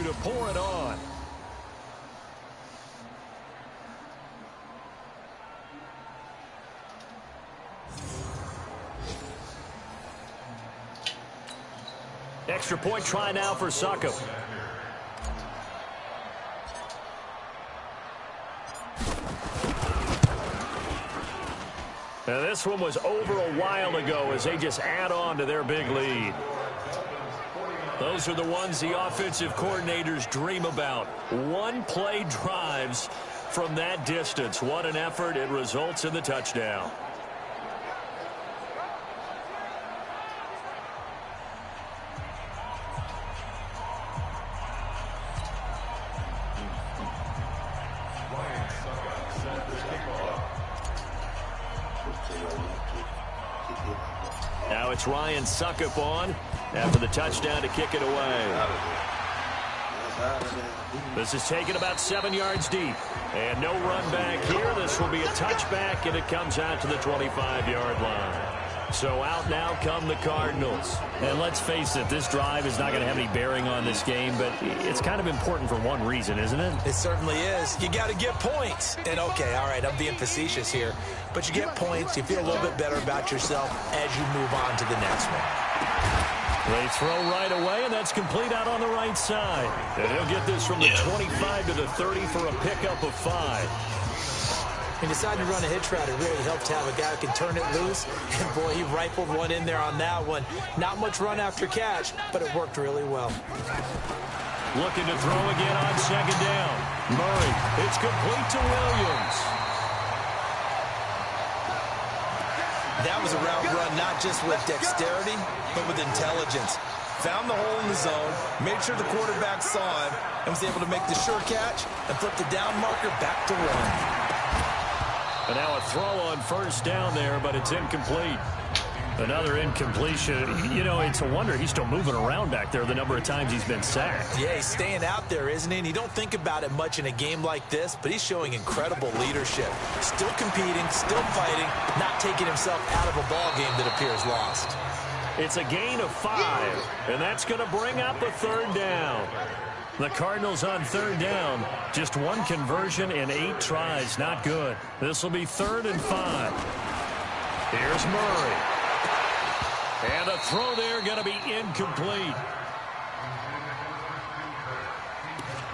to pour it on. Extra point try now for Suckup. Now this one was over a while ago as they just add on to their big lead. Those are the ones the offensive coordinators dream about. One-play drives from that distance. What an effort. It results in the touchdown. Now it's Ryan Suckup on after the touchdown to kick it away. This is taken about 7 yards deep. And no run back here. This will be a touchback, and it comes out to the 25-yard line. So out now come the Cardinals. And let's face it, this drive is not going to have any bearing on this game, but it's kind of important for one reason, isn't it? It certainly is. You got to get points. And, okay, all right, I'm being facetious here. But you get points, you feel a little bit better about yourself as you move on to the next one. They throw right away, and that's complete out on the right side. And he'll get this from the 25 to the 30 for a pickup of 5. He decided to run a hitch route. It really helped to have a guy who can turn it loose. And, boy, he rifled one in there on that one. Not much run after catch, but it worked really well. Looking to throw again on second down. Murray, it's complete to Williams. That was a route run not just with dexterity, but with intelligence. Found the hole in the zone, made sure the quarterback saw him, and was able to make the sure catch and flip the down marker back to run. And now a throw on first down there, but it's incomplete. Another incompletion. You know, it's a wonder he's still moving around back there the number of times he's been sacked. Yeah, he's staying out there, isn't he? And you don't think about it much in a game like this, but he's showing incredible leadership. Still competing, still fighting, not taking himself out of a ball game that appears lost. It's a gain of 5, and that's going to bring up a third down. The Cardinals on third down. Just one conversion in 8 tries. Not good. This will be 3rd and 5. Here's Murray. And a throw there going to be incomplete.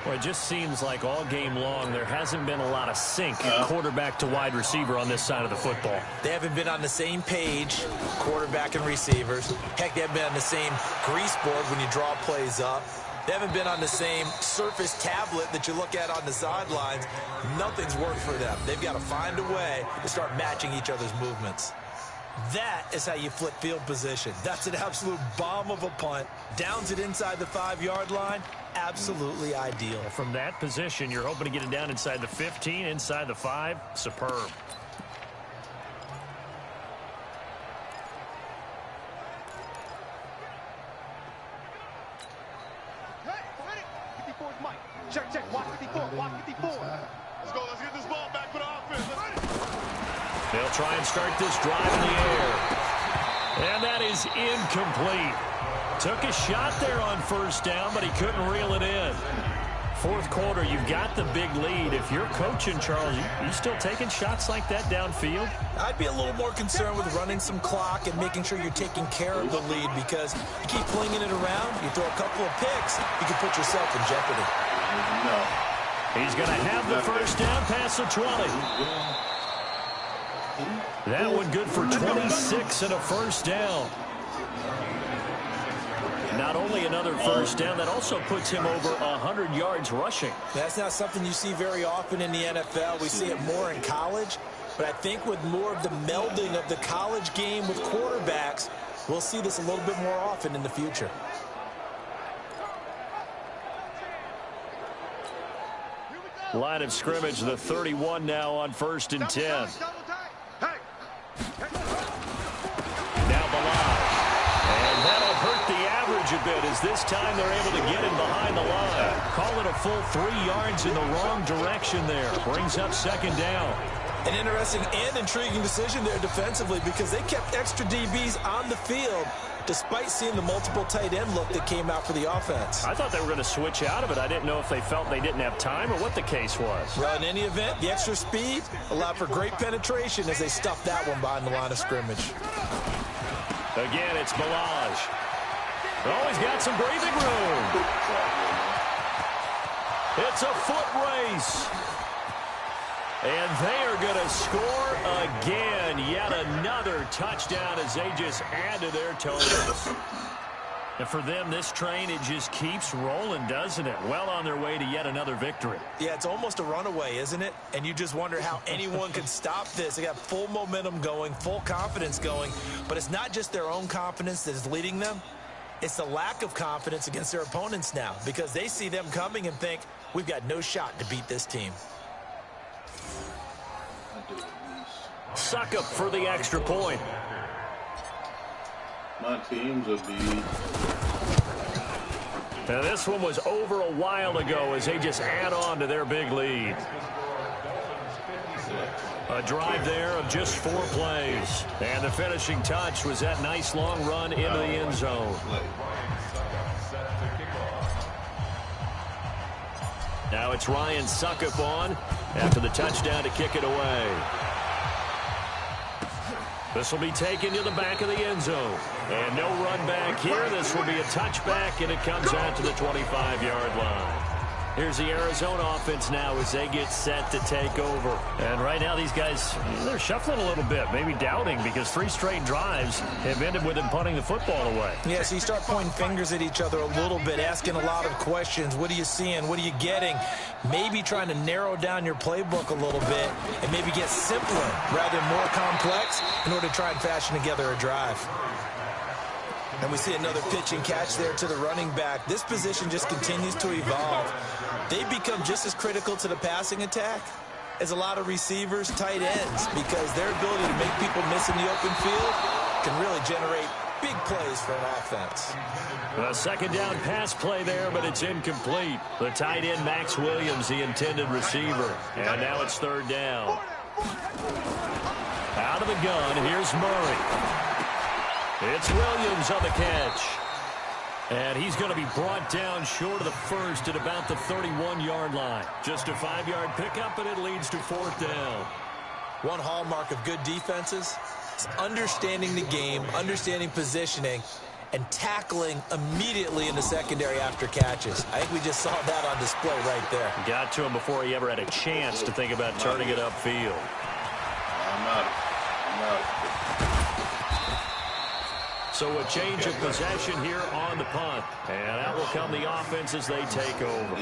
Well, it just seems like all game long there hasn't been a lot of sync quarterback to wide receiver on this side of the football. They haven't been on the same page, quarterback and receivers. Heck, they haven't been on the same grease board when you draw plays up. They haven't been on the same surface tablet that you look at on the sidelines. Nothing's worked for them. They've got to find a way to start matching each other's movements. That is how you flip field position. That's an absolute bomb of a punt. Downs it inside the 5-yard line. Absolutely ideal. From that position, you're hoping to get it down inside the 15, inside the 5. Superb. Check, watch 54, watch 54. Let's go, let's get this ball back for the offense. They'll try and start this drive in the air. And that is incomplete. Took a shot there on first down, but he couldn't reel it in. Fourth quarter, you've got the big lead. If you're coaching, Charles, you still taking shots like that downfield? I'd be a little more concerned with running some clock and making sure you're taking care of the lead, because you keep flinging it around, you throw a couple of picks, you can put yourself in jeopardy. He's going to have the first down past the 20. That one good for 26 and a first down. Not only another first down, that also puts him over 100 yards rushing. That's not something you see very often in the NFL. We see it more in college. But I think with more of the melding of the college game with quarterbacks, we'll see this a little bit more often in the future. Line of scrimmage, the 31 now on 1st and 10. Now Bilal. And that'll hurt the average a bit, as this time they're able to get him behind the line. Call it a full 3 yards in the wrong direction there. Brings up second down. An interesting and intriguing decision there defensively because they kept extra DBs on the field despite seeing the multiple tight end look that came out for the offense. I thought they were going to switch out of it. I didn't know if they felt they didn't have time or what the case was. Well, in any event, the extra speed allowed for great penetration as they stuffed that one behind the line of scrimmage. Again, it's Balaj. Always got some breathing room. It's a foot race. And they are going to score again. Yet another touchdown as they just add to their totals. And for them, this train, it just keeps rolling, doesn't it? Well on their way to yet another victory. Yeah, it's almost a runaway, isn't it? And you just wonder how anyone can stop this. They got full momentum going, full confidence going. But it's not just their own confidence that is leading them. It's the lack of confidence against their opponents now because they see them coming and think, we've got no shot to beat this team. Suck up for the extra point. My teams will be. Now this one was over a while ago as they just add on to their big lead. A drive there of just 4 plays. And the finishing touch was that nice long run into the end zone. Now it's Ryan Suckup on after the touchdown to kick it away. This will be taken to the back of the end zone. And no run back here. This will be a touchback, and it comes out to the 25-yard line. Here's the Arizona offense now as they get set to take over. And right now these guys, they're shuffling a little bit, maybe doubting because 3 straight drives have ended with them punting the football away. Yeah, so you start pointing fingers at each other a little bit, asking a lot of questions. What are you seeing? What are you getting? Maybe trying to narrow down your playbook a little bit and maybe get simpler rather than more complex in order to try and fashion together a drive. And we see another pitch and catch there to the running back. This position just continues to evolve. They become just as critical to the passing attack as a lot of receivers, tight ends, because their ability to make people miss in the open field can really generate big plays for an offense. A second down pass play there, but it's incomplete. The tight end, Max Williams, the intended receiver. And now it's 3rd down. Out of the gun, here's Murray. It's Williams on the catch. And he's going to be brought down short of the first at about the 31-yard line. Just a 5-yard pickup, and it leads to 4th down. One hallmark of good defenses is understanding the game, understanding positioning, and tackling immediately in the secondary after catches. I think we just saw that on display right there. Got to him before he ever had a chance to think about turning it upfield. I'm out. So a change of possession here on the punt. And out will come the offense as they take over.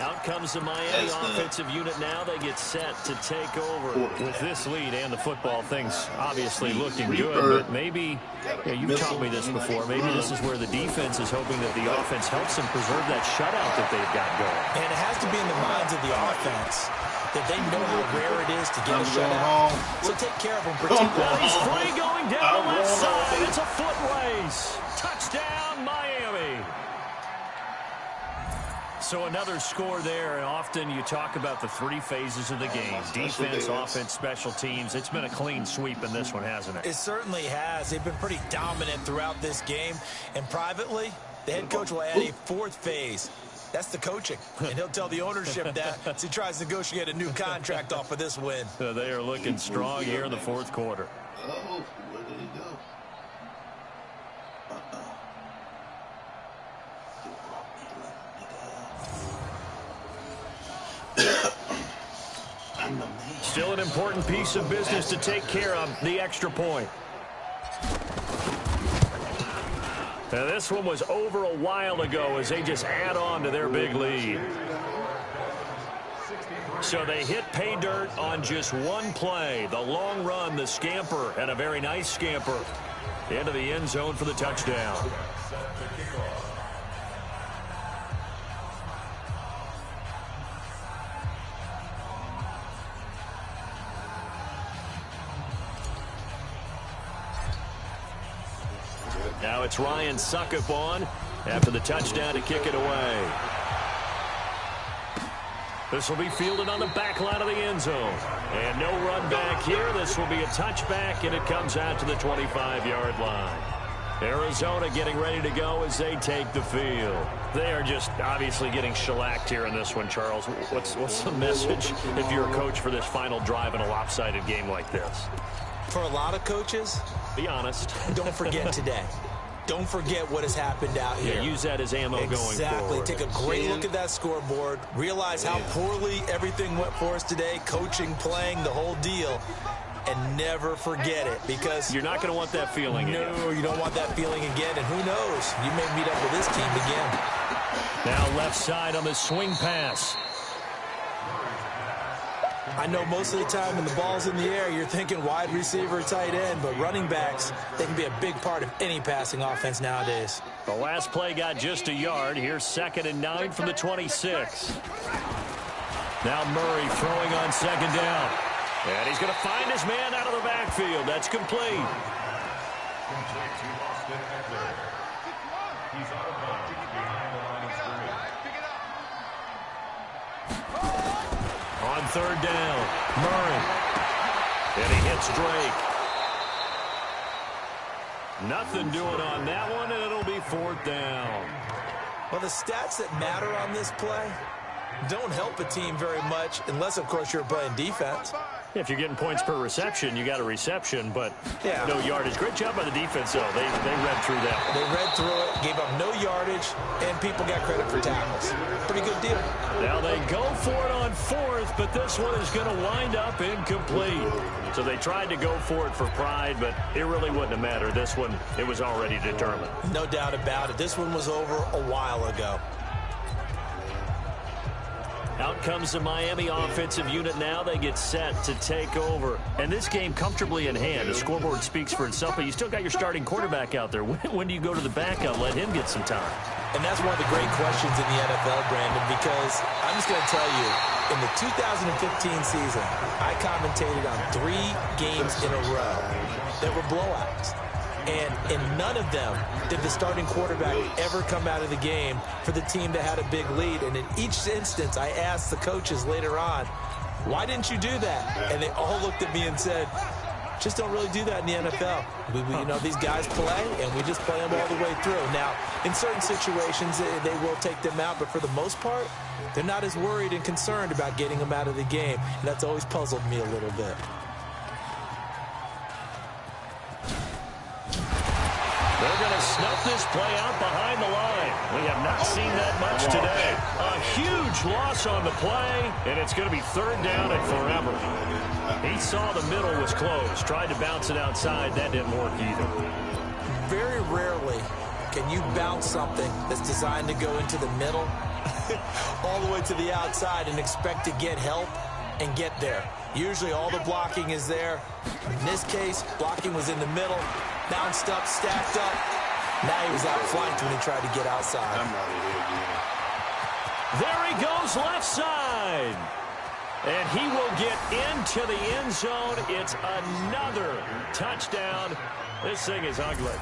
Out comes the Miami offensive unit now. They get set to take over. With this lead and the football, things obviously looking good. But maybe, you've taught me this before, maybe this is where the defense is hoping that the offense helps them preserve that shutout that they've got going. And it has to be in the minds of the offense that they know how rare it is to get a shutout. So take care of them. Well, he's free going down the left side. It's a foot race. Touchdown, Miami. So another score there. And often you talk about the 3 phases of the game. Defense, offense, special teams. It's been a clean sweep in this one, hasn't it? It certainly has. They've been pretty dominant throughout this game. And privately, the head coach will add a 4th phase. That's the coaching, and he'll tell the ownership that as he tries to negotiate a new contract off of this win. They are looking strong here in the 4th quarter. Oh, where did he go? Still an important piece of business to take care of, the extra point. Now this one was over a while ago as they just add on to their big lead. So they hit pay dirt on just 1 play. The long run, the scamper, and a very nice scamper into the end zone for the touchdown. Now it's Ryan Suckup on after the touchdown to kick it away. This will be fielded on the back line of the end zone. And no run back here. This will be a touchback, and it comes out to the 25-yard line. Arizona getting ready to go as they take the field. They are just obviously getting shellacked here in this one, Charles. What's the message if you're a coach for this final drive in a lopsided game like this? For a lot of coaches, be honest. Don't forget today. Don't forget what has happened out here. Yeah, use that as ammo going forward. Exactly. Take a great look at that scoreboard. Realize how poorly everything went for us today. Coaching, playing, the whole deal. And never forget it, because you're not going to want that feeling again. No, you don't want that feeling again. And who knows? You may meet up with this team again. Now left side on the swing pass. I know most of the time when the ball's in the air, you're thinking wide receiver, tight end, but running backs, they can be a big part of any passing offense nowadays. The last play got just a yard. Here's 2nd and 9 from the 26. Now Murray throwing on 2nd down. And he's going to find his man out of the backfield. That's complete. On 3rd down, Murray. And he hits Drake. Nothing doing on that one, and it'll be 4th down. Well, the stats that matter on this play don't help a team very much unless, of course, you're playing defense. If you're getting points per reception, you got a reception, but yeah, no yardage. Great job by the defense, though. They read through that. They read through it, gave up no yardage, and people got credit for tackles. Pretty good deal. Now they go for it on 4th, but this one is going to wind up incomplete. So they tried to go for it for pride, but it really wouldn't have mattered. This one, it was already determined. No doubt about it. This one was over a while ago. Out comes the Miami offensive unit now. They get set to take over. And this game comfortably in hand. The scoreboard speaks for itself, but you still got your starting quarterback out there. When do you go to the backup, let him get some time? And that's one of the great questions in the NFL, Brandon, because I'm just going to tell you, in the 2015 season, I commentated on 3 games in a row that were blowouts. And in none of them did the starting quarterback ever come out of the game for the team that had a big lead. And in each instance, I asked the coaches later on, why didn't you do that? And they all looked at me and said, just don't really do that in the NFL. You know, these guys play, and we just play them all the way through. Now, in certain situations, they will take them out, but for the most part, they're not as worried and concerned about getting them out of the game. And that's always puzzled me a little bit. They're going to snuff this play out behind the line. We have not seen that much today. A huge loss on the play, and it's going to be 3rd down and forever. He saw the middle was closed, tried to bounce it outside. That didn't work either. Very rarely can you bounce something that's designed to go into the middle all the way to the outside and expect to get help and get there. Usually all the blocking is there. In this case, blocking was in the middle. Bounced up, stacked up. Now he was outflanked when he tried to get outside. There he goes left side. And he will get into the end zone. It's another touchdown. This thing is ugly.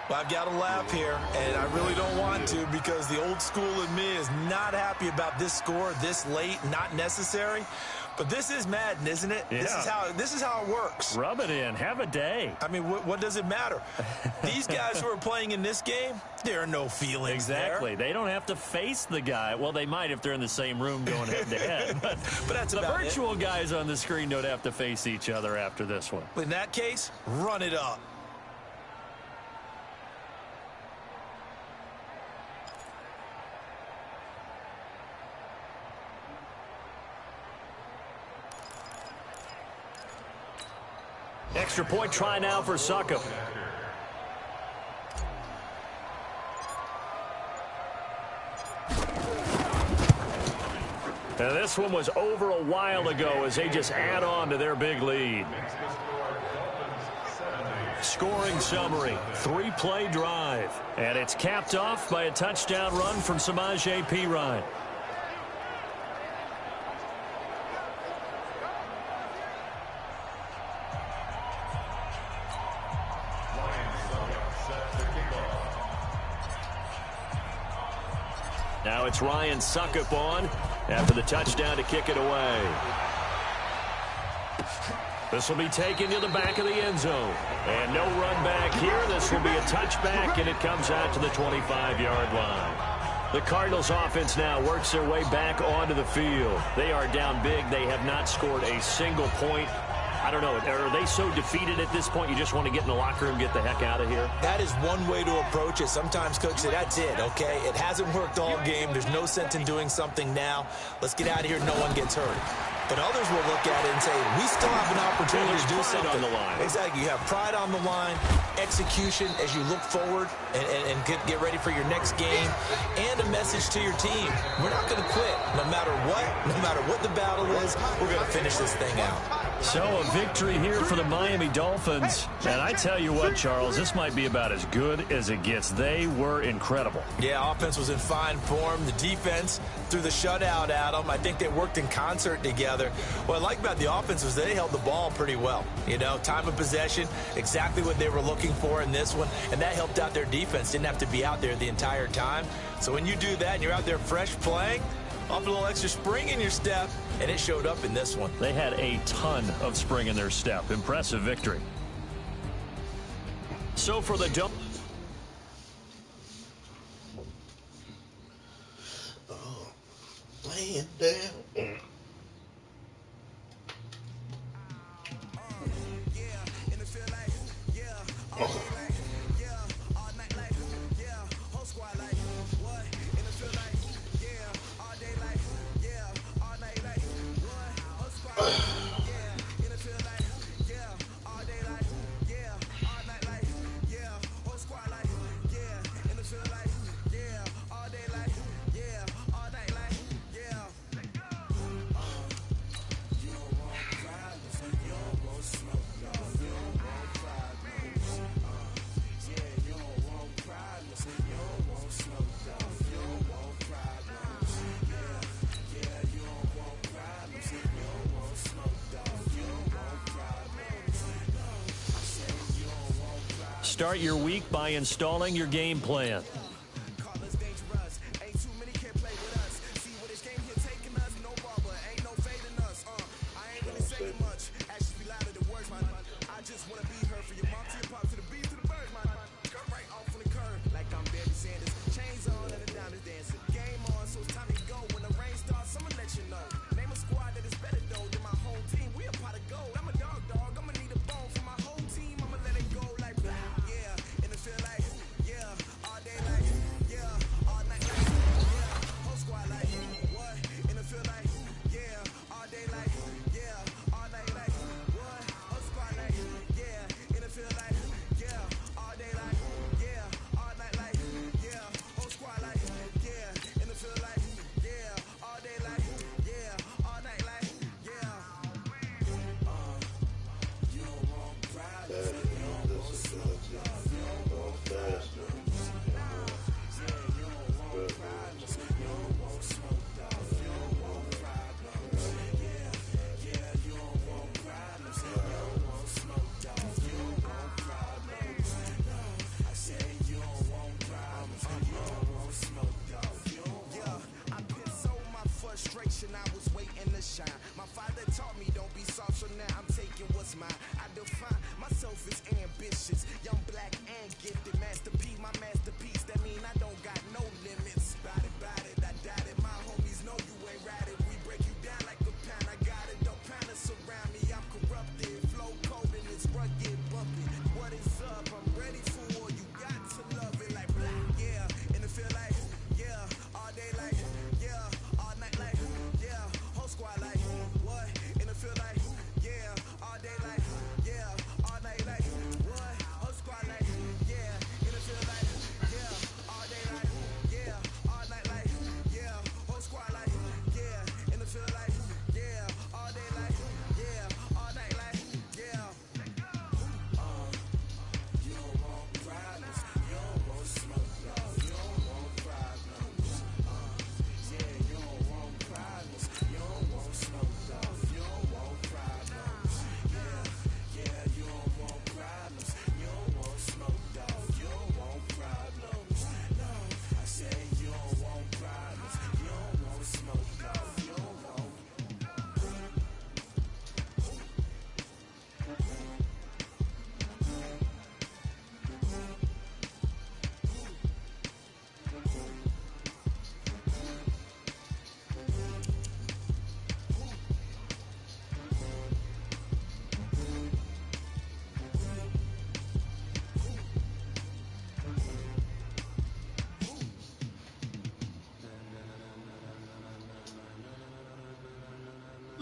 Well, I've got to laugh here, and I really don't want to because the old school in me is not happy about this score this late, not necessary. But this is Madden, isn't it? Yeah. This is how it works. Rub it in. Have a day. I mean, what does it matter? These guys who are playing in this game, there are no feelings exactly. there. They don't have to face the guy. Well, they might if they're in the same room going head-to-head. But that's the about virtual guys on the screen don't have to face each other after this one. In that case, run it up. Extra point try now for Succop. And this one was over a while ago as they just add on to their big lead. Scoring summary, 3-play drive. And it's capped off by a touchdown run from Samaje Perine. Now it's Ryan Suckup on after the touchdown to kick it away. This will be taken to the back of the end zone. And no run back here. This will be a touchback, and it comes out to the 25-yard line. The Cardinals offense now works their way back onto the field. They are down big. They have not scored a single point. I don't know. Are they so defeated at this point you just want to get in the locker room, get the heck out of here? That is one way to approach it. Sometimes coaches say, that's it, okay? It hasn't worked all game. There's no sense in doing something now. Let's get out of here. No one gets hurt. But others will look at it and say, we still have an opportunity to do something. On the line. Exactly. You have pride on the line, execution as you look forward and get ready for your next game, and a message to your team. We're not going to quit no matter what the battle is. We're going to finish this thing out. So a victory here for the Miami Dolphins. And I tell you what, Charles, this might be about as good as it gets. They were incredible. Yeah, offense was in fine form. The defense threw the shutout at them. I think they worked in concert together. What I like about the offense was they held the ball pretty well. You know, time of possession, exactly what they were looking for in this one. And that helped out their defense. Didn't have to be out there the entire time. So when you do that and you're out there fresh playing, off a little extra spring in your step, and it showed up in this one. They had a ton of spring in their step. Impressive victory. So for the Dolphins. Oh, laying down. Start your week by installing your game plan.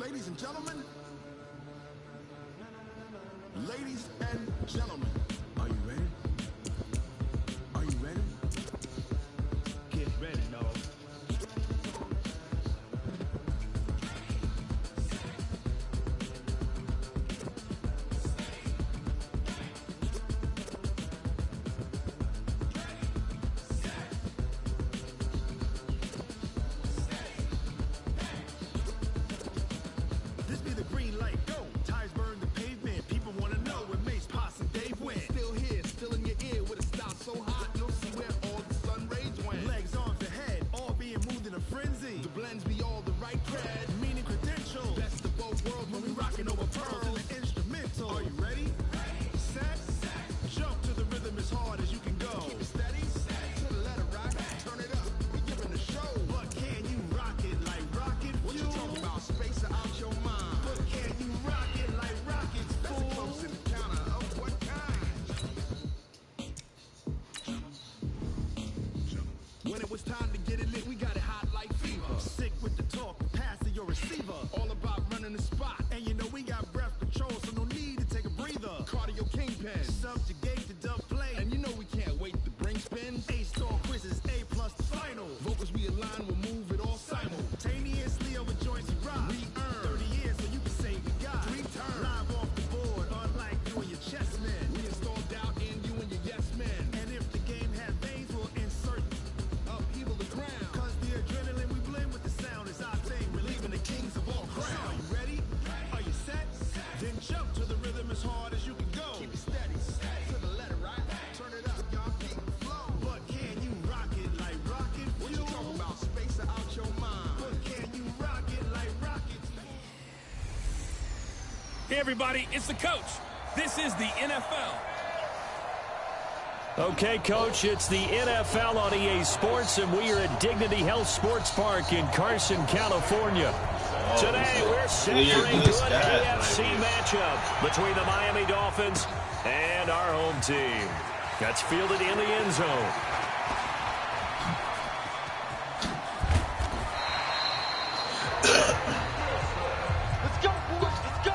Ladies and gentlemen. Ladies and gentlemen. Are you ready? Are you ready? Get ready, dog. This be the green light, go. Tires burn the pavement. People want to know where Mace, Posse, and Dave went. Still here, still in your ear with a style so hot, you'll see where all the sun rays went. Legs, arms, and head, all being moved in a frenzy. The blends be all the right cred, meaning credentials. Best of both worlds when we rocking over pearls in the instrumental. Are you ready? Set, jump to the rhythm as hard as you can go. Keep it steady, to the letter rock, turn it up. We giving the show, but can you rock it like rocket fuel? What you talking about? Space out your mind. But can you rock it like rockets, fool? That's a close encounter of what kind? When it was time to get it lit, we got it hot like fever. Sick with the talk, pass to your receiver. All about running the spot, and you know we got breath control, so no need to take a breather. Cardio kingpin, subjugate the dub play, and you know we can't wait to bring spins. A-star quizzes, A+ the final. Vocals we align, we'll move it all simultaneously over joints and rock. We earn 30 years, so you can say we got 3 turns. Live off the board, unlike you and your chess men. We install doubt in you and your yes men. And if the game has veins, we'll insert upheaval the ground. Cause the adrenaline we blend with the sound is our thing. We're leaving the kings of all crowns. So are you ready? Are you set? Then jump to the rhythm as hard as you can go. Keep it steady, to the letter right. Turn it up, y'all keep it flow. But can you rock it like rocket fuel? What you talking about? Space out your mind. But can you rock it like rockets? Hey, everybody, it's the coach. This is the NFL. Okay, Coach, it's the NFL on EA Sports, and we are at Dignity Health Sports Park in Carson, California. Today, we're set for a good AFC matchup between the Miami Dolphins and our home team. That's fielded in the end zone. Let's go, boys. Let's go.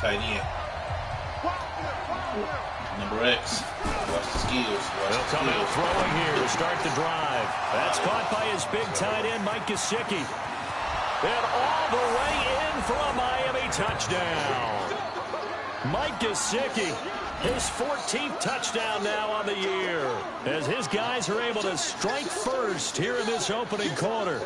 Tight end. Number X. Watch the skills. They'll come out throwing here to start the drive. That's caught by his big tight end, Mike Gesicki. And all the way in for a Miami touchdown. Mike Gesicki, his 14th touchdown now on the year, as his guys are able to strike first here in this opening quarter.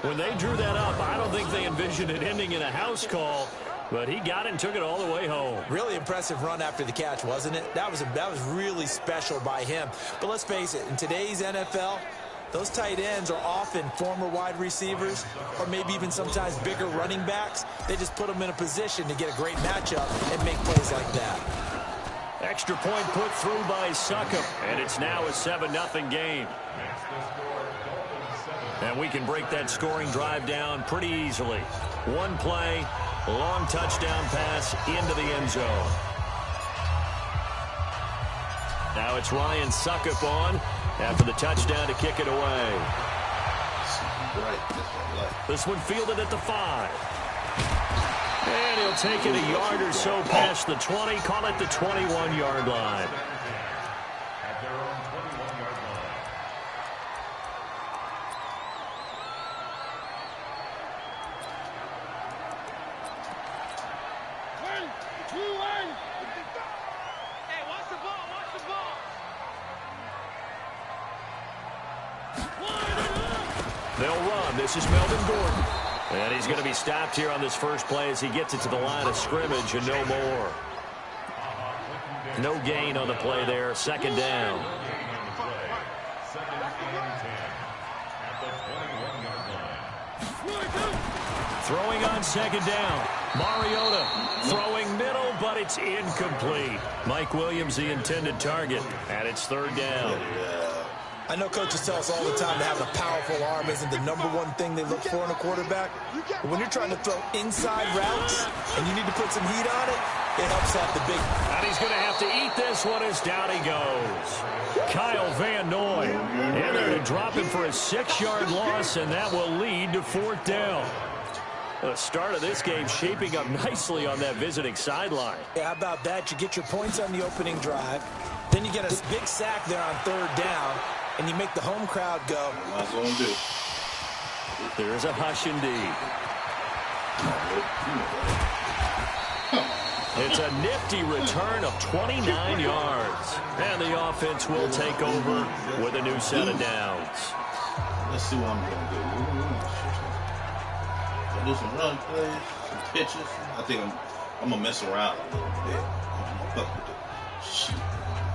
When they drew that up, I don't think they envisioned it ending in a house call, but he got it and took it all the way home. Really impressive run after the catch, wasn't it? That was really special by him. But let's face it, in today's NFL, those tight ends are often former wide receivers or maybe even sometimes bigger running backs. They just put them in a position to get a great matchup and make plays like that. Extra point put through by Succop, and it's now a 7-0 game. And we can break that scoring drive down pretty easily. One play, long touchdown pass into the end zone. Now it's Ryan Succop on after the touchdown to kick it away. This one fielded at the 5. And he'll take it a yard or so past the 20, call it the 21-yard line. At their own 21-yard line. Hey, watch the ball, watch the ball. They'll run. This is Melvin Gordon. And he's going to be stopped here on this first play as he gets it to the line of scrimmage and no more. No gain on the play there. Second down. Second and 10 at the 21-yard line. Throwing on second down. Mariota throwing middle, but it's incomplete. Mike Williams, the intended target, and it's third down. I know coaches tell us all the time that having a powerful arm isn't the #1 thing they look for in a quarterback. But when you're trying to throw inside routes and you need to put some heat on it, it helps have the big. And he's going to have to eat this one as down he goes. Kyle Van Noy in there to drop him for a 6-yard loss, and that will lead to fourth down. The start of this game shaping up nicely on that visiting sideline. Yeah, how about that? You get your points on the opening drive. Then you get a big sack there on third down, and you make the home crowd go. That's what I'm doing. There's a hush indeed. It's a nifty return of 29 yards. And the offense will take over with a new set of downs. Let's see what I'm going to do. Do some run plays, some pitches. I think I'm going to mess around a little bit. Fuck with the shit.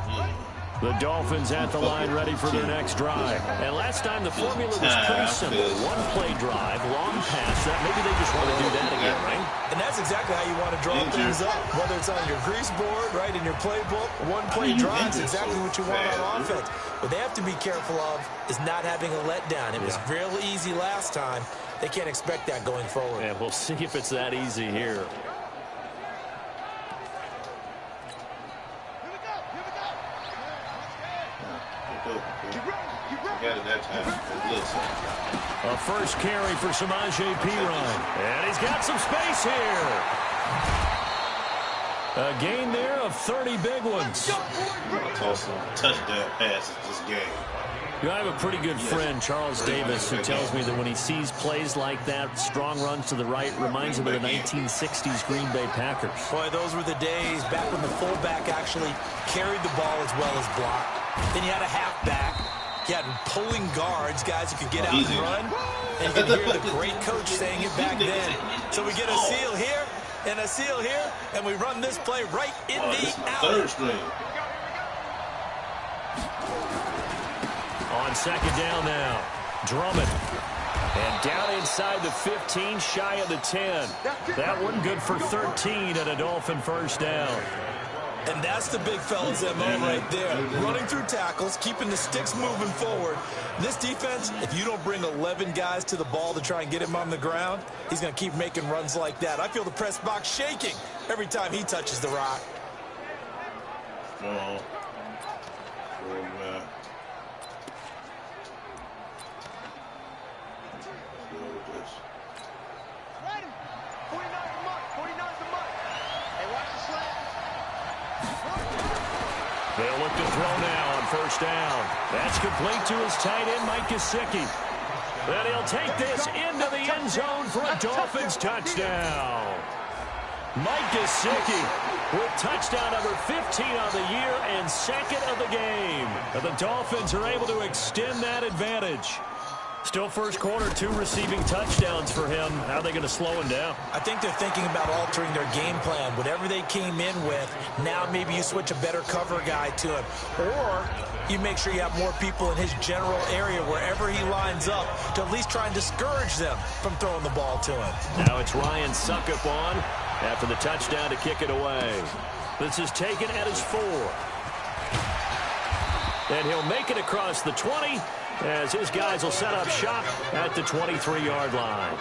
Yeah. The Dolphins at the line ready for their next drive. And last time the formula was pretty simple. One-play drive, long pass. That maybe they just want to do that again, right? And that's exactly how you want to draw things up. Whether it's on your grease board, right, in your playbook, one-play drive is exactly what you want on offense. What they have to be careful of is not having a letdown. It was real easy last time. They can't expect that going forward. And we'll see if it's that easy here. A first carry for Samaje Perine. And he's got some space here. A gain there of 30 big ones. I'll toss some touchdown passes this game. I have a pretty good friend, Charles Davis, who tells me that when he sees plays like that, strong runs to the right, reminds him of the 1960s Green Bay Packers. Boy, those were the days back when the fullback actually carried the ball as well as blocked. Then you had a halfback. You had pulling guards, guys who could get out and run. And you could hear the great coach saying it back then. So we get a seal here and a seal here, and we run this play right in the alley. Third string. On second down now, Drummond. And down inside the 15, shy of the 10. That one good for 13 and a Dolphin first down. And that's the big fella's MO right there. Running through tackles, keeping the sticks moving forward. This defense, if you don't bring 11 guys to the ball to try and get him on the ground, he's going to keep making runs like that. I feel the press box shaking every time he touches the rock. They'll look to throw now on first down. That's complete to his tight end, Mike Gesicki. Then he'll take this into the end zone for a Dolphins touchdown. Mike Gesicki with touchdown number 15 on the year and second of the game. And the Dolphins are able to extend that advantage. Still first quarter, 2 receiving touchdowns for him. How are they going to slow him down? I think they're thinking about altering their game plan. Whatever they came in with, now maybe you switch a better cover guy to him. Or you make sure you have more people in his general area wherever he lines up to at least try and discourage them from throwing the ball to him. Now it's Ryan Suckup on after the touchdown to kick it away. This is taken at his 4. And he'll make it across the 20 as his guys will set up shop at the 23-yard line.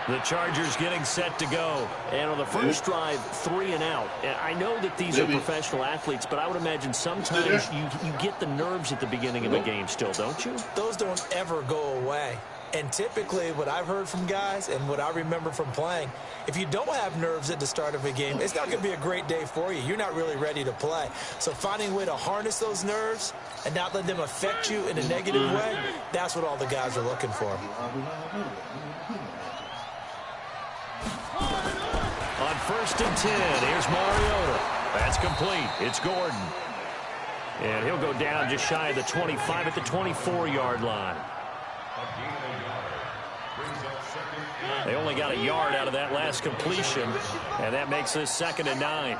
The Chargers getting set to go. And on the first drive, 3 and out. And I know that these are professional athletes, but I would imagine sometimes you get the nerves at the beginning of a game still, don't you? Those don't ever go away. And typically what I've heard from guys and what I remember from playing, if you don't have nerves at the start of a game, it's not going to be a great day for you. You're not really ready to play. So finding a way to harness those nerves and not let them affect you in a negative way, that's what all the guys are looking for. On first and 10, here's Mariota. That's complete. It's Gordon. And he'll go down just shy of the 25 at the 24-yard line. They only got a yard out of that last completion, and that makes this 2nd and 9.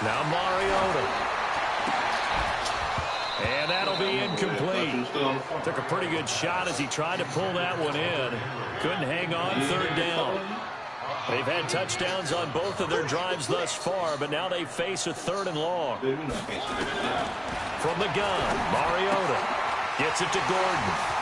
Now Mariota. And that'll be incomplete. still on the phone. Took a pretty good shot as he tried to pull that one in. Couldn't hang on. Third down. They've had touchdowns on both of their drives thus far, but now they face a 3rd and long. From the gun, Mariota gets it to Gordon.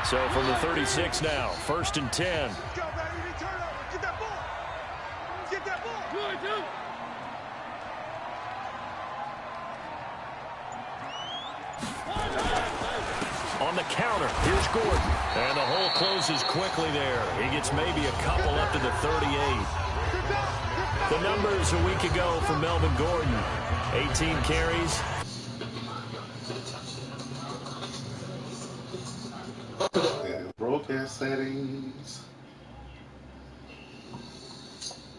So from the 36 now, 1st and 10. Get that ball. Get that ball. On the counter, here's Gordon. And the hole closes quickly there. He gets maybe a couple up to the 38. The numbers a week ago for Melvin Gordon. 18 carries. Broadcast settings.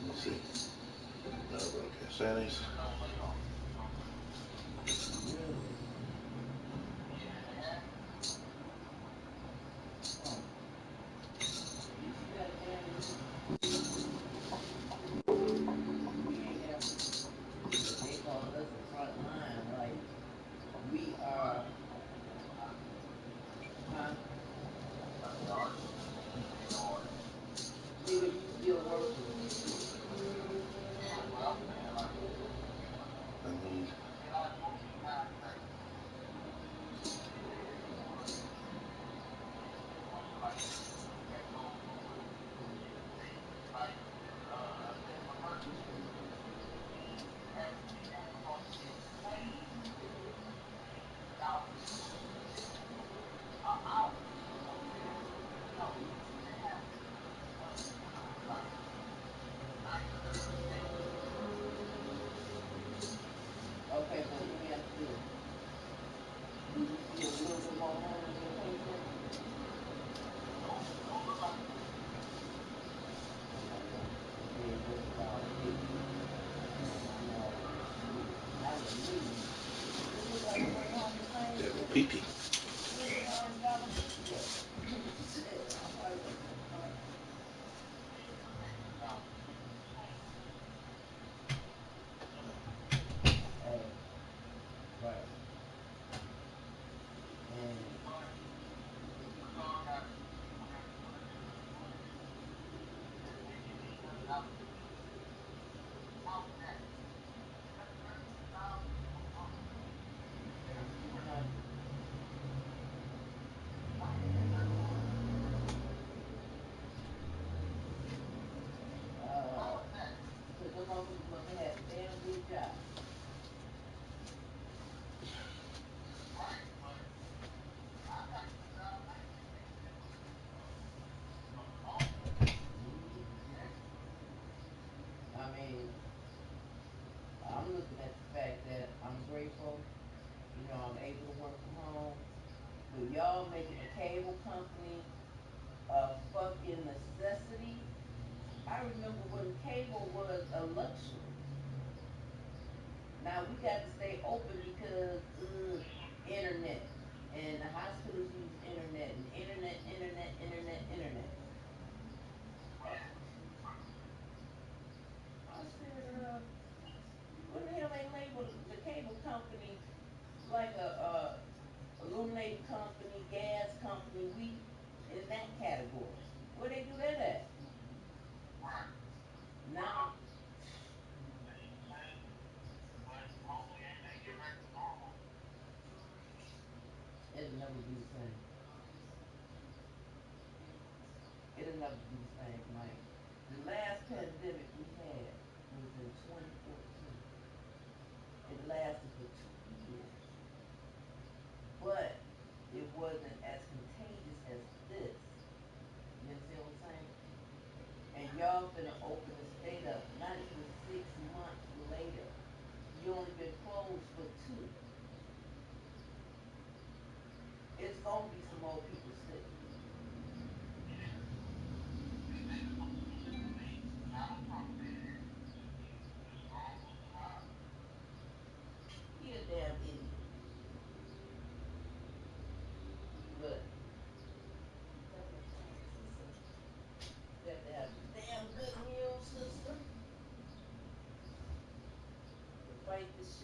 Let's see. Broadcast settings. Pee-pee.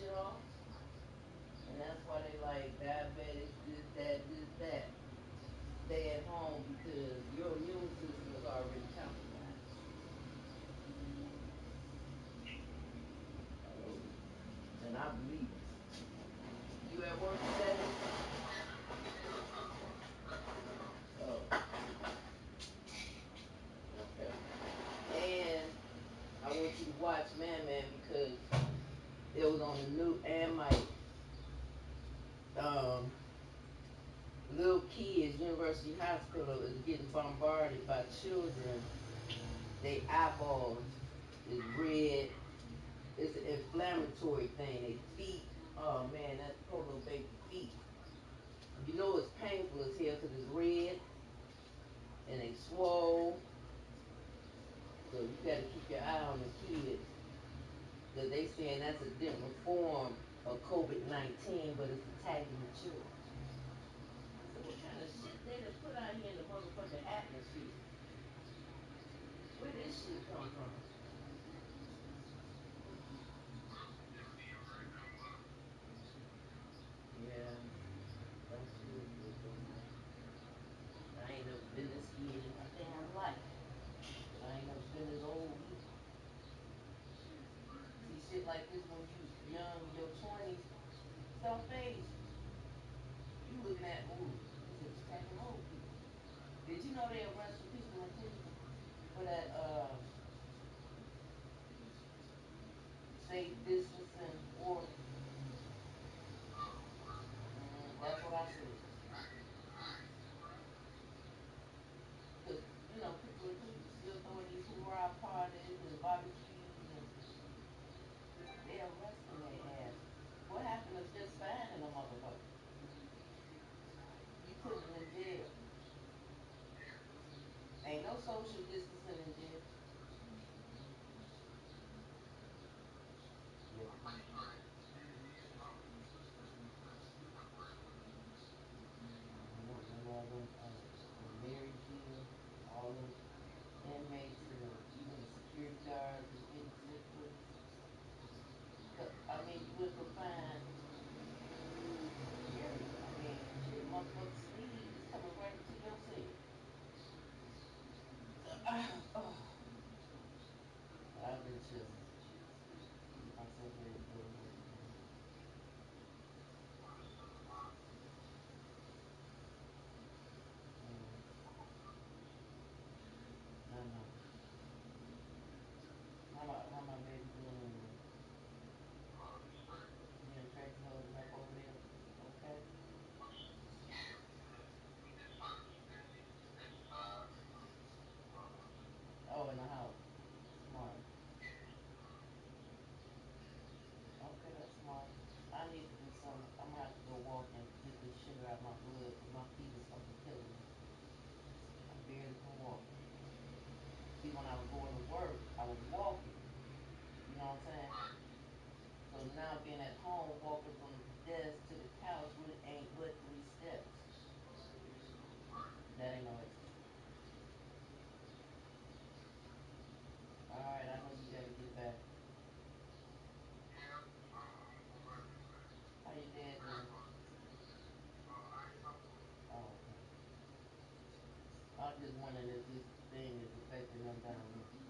shit off. And that's why they like diabetics, this, that. Stay at home because your immune system is already compromised. And I believe it. You at work today? Oh, okay. And I want you to watch Man Man because it was on the new and my little kids, University Hospital is getting bombarded by children. They eyeballs is red. It's an inflammatory thing. They feet, oh man, that poor little baby feet. You know it's painful as hell because it's red and they swole. So you got to keep your eye on the kids because they saying that's a different form of COVID-19, but it's attacking the children. I said, what kind of shit they done put out here in the motherfucking atmosphere? Where this shit come from? Yeah, don't feel good though, man. I ain't never been this scared in my damn life. But I ain't never been this old either. See shit like this when you young, in your 20s, don't phase you. You looking at, ooh, this is attacking old people. Did you know they arrested people in Cleveland for that safe distancing order? That's what I said. Because, you know, people in Cleveland still throwing these hoorah parties and barbecues and they arresting their ass. What happened to just finding a motherfucker? You put them in jail. Ain't no social distancing in jail. Yeah. Remember all them in Marysville, all them inmates and even the security guards was getting sick with it. I mean, you went from fine, period. I mean, shit, motherfucker sneeze, it's coming right into your cell. Oh, but I've been chilling. Keep myself ready to go to work tomorrow. No, no. How my baby doing anyway? You and Tracy holding up over there? Okay. Oh, in the house. Smart. Okay, that's smart. I need to do something. I'm gonna have to go walk and get this sugar out of my blood because my feet is fucking killing me. I barely can walk. See, when I was going to work, I was walking. You know what I'm saying? So now being at home, walking from the desk to the couch really ain't but 3 steps. That ain't no exercise. All right, I know you gotta get back. How your dad doing? Oh, okay. I was just wondering if this thing is affecting them down there.